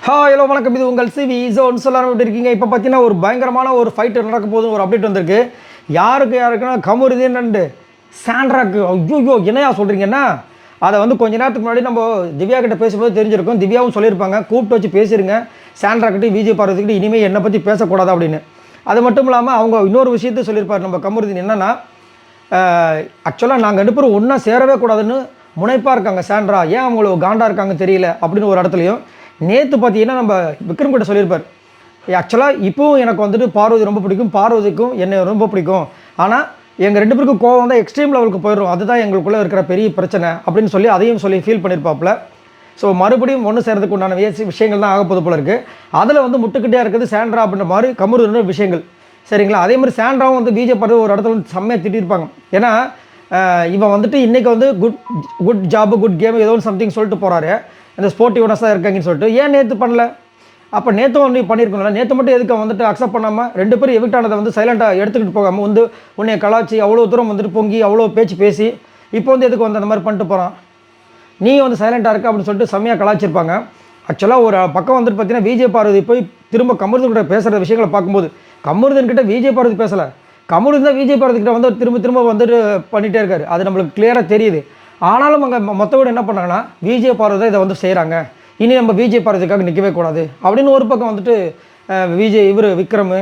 Hello வணக்கம். இது உங்கள் சிவி ஜோன் சொல்லாமல் எப்படி இருக்கீங்க? இப்போ பார்த்தீங்கன்னா ஒரு பயங்கரமான ஒரு ஃபைட்டு நடக்க போது ஒரு அப்டேட் வந்திருக்கு. யாருக்குன்னா கமருதீன் அண்டு சாண்ட்ராக்கு. ஐயோ என்னையா சொல்கிறீங்கன்னா, அதை வந்து கொஞ்ச நேரத்துக்கு முன்னாடி நம்ம திவ்யா கிட்ட பேசும்போது தெரிஞ்சிருக்கும். திவ்யாவும் சொல்லியிருப்பாங்க, கூப்பிட்டு வச்சு பேசிடுங்க சாண்ட்ராக்கிட்ட விஜய் பார்வதிக்கிட்ட இனிமேல் என்னை பற்றி பேசக்கூடாது அப்படின்னு. அது மட்டும் இல்லாமல் அவங்க இன்னொரு விஷயத்தை சொல்லியிருப்பார் நம்ம கமருதீன். என்னென்னா, ஆக்சுவலாக நாங்கள் ரெண்டு பேரும் ஒன்றா சேரவே கூடாதுன்னு முனைப்பாக இருக்காங்க சாண்ட்ரா. ஏன் அவங்கள காண்டா இருக்காங்க தெரியல அப்படின்னு ஒரு இடத்துலையும். நேற்று பார்த்தீங்கன்னா நம்ம விக்ரம் கிட்ட சொல்லியிருப்பார், ஆக்சுவலாக இப்போவும் எனக்கு வந்துட்டு பார்வதி ரொம்ப பிடிக்கும், பார்வதிக்கும் என்னை ரொம்ப பிடிக்கும், ஆனால் எங்கள் ரெண்டு பேருக்கும் கோவம் வந்து எக்ஸ்ட்ரீம் லெவலுக்கு போயிடும், அதுதான் எங்களுக்குள்ளே இருக்கிற பெரிய பிரச்சனை அப்படின்னு சொல்லி அதையும் சொல்லி ஃபீல் பண்ணியிருப்பாப்புல. ஸோ மறுபடியும் ஒன்று சேர்றதுக்கு உண்டான விஷயங்கள் தான் ஆகப்போது போல இருக்குது. அதில் வந்து முட்டுக்கிட்டே இருக்குது சாண்ட்ரா அப்படின்ற மாதிரி கமருதீனோட விஷயங்கள். சரிங்களா? அதே மாதிரி சாண்ட்ராவும் வந்து பிஜேபி ஒரு இடத்துல வந்து செம்மையாக திட்டிருப்பாங்க. ஏன்னா இவன் வந்துட்டு இன்றைக்கி வந்து குட் ஜாபு குட் கேம் ஏதோ ஒன்று சம்திங் சொல்லிட்டு போகிறாரு, இந்த ஸ்போர்ட்டிவ்னஸாக இருக்காங்கன்னு சொல்லிட்டு. ஏன் நேற்று பண்ணல? அப்போ நேற்று வந்து பண்ணியிருக்கணும்ல. நேற்று மட்டும் எதுக்கு வந்துட்டு அக்செப்ட் பண்ணாமல் ரெண்டு பேரும் எவிக்ட் ஆனதை வந்து சைலண்ட்டாக எடுத்துக்கிட்டு போகாமல் வந்து உன்னை கலாச்சி அவ்வளோ தூரம் வந்துட்டு பொங்கி அவ்வளோ பேச்சு பேசி இப்போ வந்து எதுக்கு வந்து அந்த மாதிரி பண்ணிட்டு போகிறான், நீ வந்து சைலண்ட்டாக இருக்க அப்படின்னு சொல்லிட்டு செம்மையாக கலாச்சிருப்பாங்க. ஆக்சுவலாக ஒரு பக்கம் வந்துட்டு பார்த்தீங்கன்னா விஜய் பார்வதி போய் திரும்ப கமருதீன்கிட்ட பேசுகிற விஷயங்களை பார்க்கும்போது கமருதீன்கிட்ட விஜய் பார்வதி பேசலை, கமருதீன் தான் விஜய் பார்வதிக்கிட்ட வந்து திரும்ப வந்துட்டு பண்ணிகிட்டே இருக்காரு. அது நம்மளுக்கு கிளியராக தெரியுது. ஆனாலும் அங்கே மற்றவங்க என்ன பண்ணாங்கன்னா விஜய் பார்வதி தான் இதை வந்து செய்கிறாங்க, இனி நம்ம விஜய் பார்வதிக்காக நிற்கவே கூடாது அப்படின்னு ஒரு பக்கம் வந்துட்டு விக்ரம்,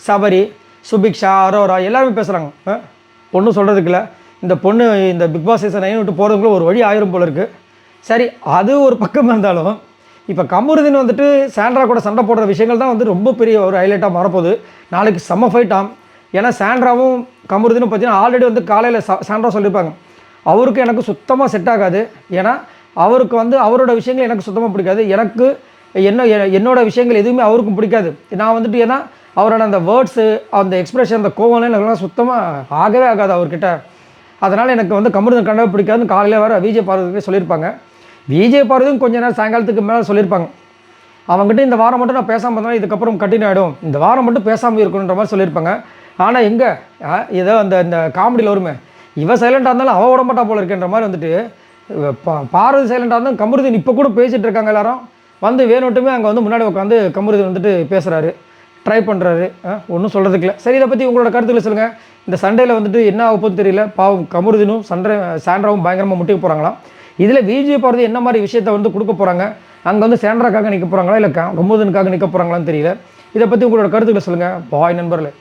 சபரி, சுபிக்ஷா, அரோரா எல்லாருமே பேசுகிறாங்க. பொண்ணு சொல்கிறதுக்குல இந்த பொண்ணு இந்த பிக் பாஸ் சீசன் 9 விட்டு போகிறதுக்குள்ள ஒரு வழி ஆயிரம் போல இருக்குது. சரி, அது ஒரு பக்கம் இருந்தாலும் இப்போ கமருதீன் வந்துட்டு சாண்ட்ரா கூட சண்டை போடுற விஷயங்கள் தான் வந்து ரொம்ப பெரிய ஒரு ஹைலைட்டாக மாறப்போகுது. நாளைக்கு செம்ம ஃபைட்டாம். ஏன்னா சாண்ட்ராவும் கமருதீனும் பார்த்தீங்கன்னா ஆல்ரெடி வந்து காலையில் சாண்ட்ரா சொல்லியிருப்பாங்க, அவருக்கு எனக்கு சுத்தமாக செட் ஆகாது, ஏன்னா அவருக்கு வந்து அவரோட விஷயங்கள் எனக்கு சுத்தமாக பிடிக்காது, எனக்கு என்னோட விஷயங்கள் எதுவுமே அவருக்கும் பிடிக்காது. நான் வந்துட்டு ஏன்னா அவரோட அந்த வேர்ட்ஸு அந்த எக்ஸ்ப்ரெஷன் அந்த கோவம்லாம் எனக்கு சுத்தமாக ஆகவே ஆகாது அவர்கிட்ட. அதனால் எனக்கு வந்து கமருதீன் கண்டவே பிடிக்காதுன்னு காலையில் வர விஜய் பார்வதிக்கு சொல்லியிருப்பாங்க. விஜய் பார்வதியும் கொஞ்ச நேரம் சாயங்காலத்துக்கு மேலே சொல்லியிருப்பாங்க, அவங்ககிட்ட இந்த வாரம் மட்டும் நான் பேசாமல் இருந்தாலும் இதுக்கப்புறம் கண்டினியூ ஆகிடும், இந்த வாரம் மட்டும் பேசாமல் இருக்கணுன்ற மாதிரி சொல்லியிருப்பாங்க. ஆனால் எங்கே ஏதோ அந்த காமெடியில் வருமே, இவன் சைலண்டாக இருந்தாலும் அவன் விட மாட்டா போல இருக்குன்ற மாதிரி வந்துட்டு பார்வதி சைலண்டாக இருந்தால் கமருதீன் இப்போ கூட பேசிகிட்டு இருக்காங்க எல்லாரும் வந்து வேணுட்டுமே அங்கே வந்து முன்னாடி உட்காந்து கமருதீன் வந்துட்டு பேசுகிறாரு, ட்ரை பண்ணுறாரு. ஒன்றும் சொல்கிறதுக்கு இல்லை. சரி, இதை பற்றி உங்களோட கருத்துக்களை சொல்லுங்கள். இந்த சண்டையில் வந்துட்டு என்ன ஆக போகுது தெரியல. பாவம் கமருதீனும் சாண்ட்ராவும் பயங்கரமாக முட்டிக்க போகிறாங்களாம். இதில் விஜய் பார்வதி என்ன மாதிரி விஷயத்தை வந்து கொடுக்க போகிறாங்க, அங்கே வந்து சாண்ட்ராக்காக நிற்க போகிறாங்களா இல்லை கமருதீனுக்காக நிற்க போகிறாங்களான்னு தெரியல. இதை பற்றி உங்களோட கருத்துக்களை சொல்லுங்கள் பாய் நண்பர்களே.